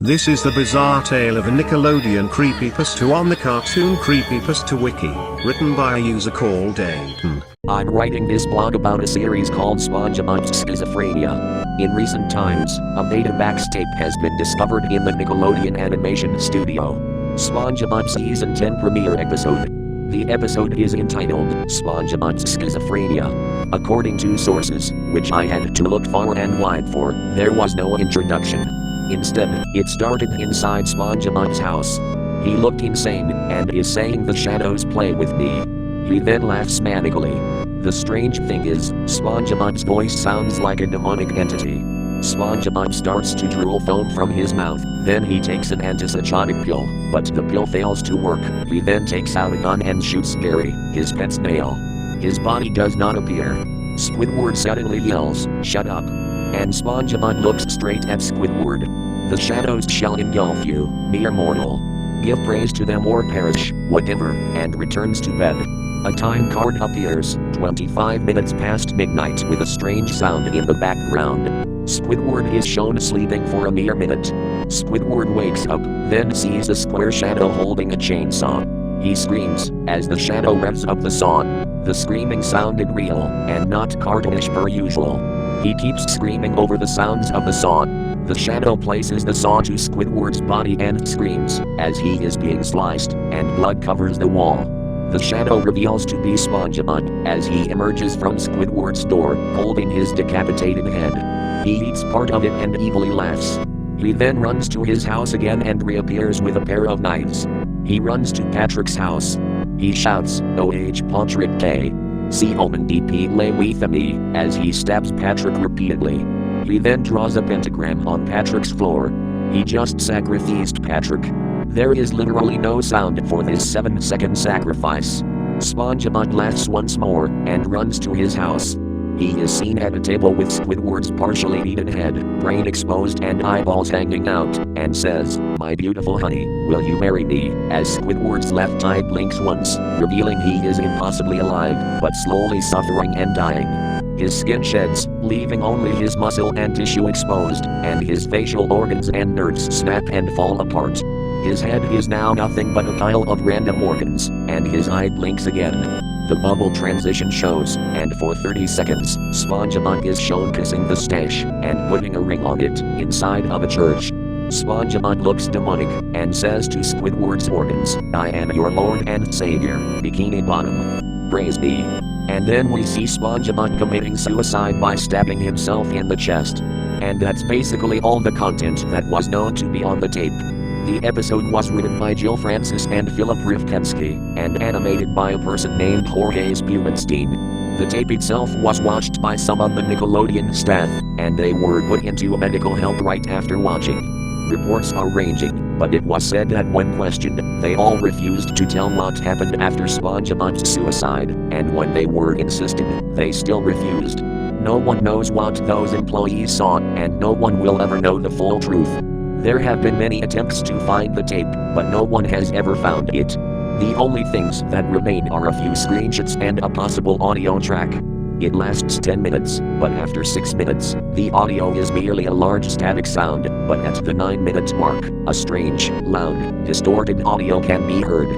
This is the bizarre tale of a Nickelodeon creepypasta on the Cartoon Creepypasta Wiki, written by a user called Dayton. I'm writing this blog about a series called Spongebob'S Schizophrenia. In recent times, a Betamax tape has been discovered in the Nickelodeon animation studio. Spongebob Season 10 premiere episode. The episode is entitled Spongebob'S Schizophrenia. According to sources, which I had to look far and wide for, there was no introduction. Instead, it started inside Spongebob's house. He looked insane, and is saying the shadows play with me. He then laughs manically. The strange thing is, Spongebob's voice sounds like a demonic entity. Spongebob starts to drool foam from his mouth, then he takes an antipsychotic pill, but the pill fails to work. He then takes out a gun and shoots Gary, his pet snail. His body does not appear. Squidward suddenly yells, "Shut up!" And Spongebob looks straight at Squidward. "The shadows shall engulf you, mere mortal. Give praise to them or perish, whatever," and returns to bed. A time card appears, 25 minutes past midnight, with a strange sound in the background. Squidward is shown sleeping for a mere minute. Squidward wakes up, then sees a square shadow holding a chainsaw. He screams, as the shadow revs up the saw. The screaming sounded real, and not cartoonish per usual. He keeps screaming over the sounds of the saw. The shadow places the saw to Squidward's body and screams, as he is being sliced, and blood covers the wall. The shadow reveals to be Spongebob, as he emerges from Squidward's door, holding his decapitated head. He eats part of it and evilly laughs. He then runs to his house again and reappears with a pair of knives. He runs to Patrick's house. He shouts, "Oh Patrick K. See omen DP lay with me," as he stabs Patrick repeatedly. He then draws a pentagram on Patrick's floor. He just sacrificed Patrick. There is literally no sound for this 7-second sacrifice. Spongebob laughs once more, and runs to his house. He is seen at a table with Squidward's partially eaten head, brain exposed and eyeballs hanging out, and says, "My beautiful honey, will you marry me?" as Squidward's left eye blinks once, revealing he is impossibly alive, but slowly suffering and dying. His skin sheds, leaving only his muscle and tissue exposed, and his facial organs and nerves snap and fall apart. His head is now nothing but a pile of random organs, and his eye blinks again. The bubble transition shows, and for 30 seconds, Spongebob is shown kissing the stash, and putting a ring on it, inside of a church. Spongebob looks demonic, and says to Squidward's organs, "I am your Lord and Savior, Bikini Bottom. Praise me." And then we see Spongebob committing suicide by stabbing himself in the chest. And that's basically all the content that was known to be on the tape. The episode was written by Jill Francis and Philip Rivkensky, and animated by a person named Jorge Spumenstein. The tape itself was watched by some of the Nickelodeon staff, and they were put into medical help right after watching. Reports are ranging, but it was said that when questioned, they all refused to tell what happened after Spongebob's suicide, and when they were insisted, they still refused. No one knows what those employees saw, and no one will ever know the full truth. There have been many attempts to find the tape, but no one has ever found it. The only things that remain are a few screenshots and a possible audio track. It lasts 10 minutes, but after 6 minutes, the audio is merely a large static sound, but at the 9-minute mark, a strange, loud, distorted audio can be heard.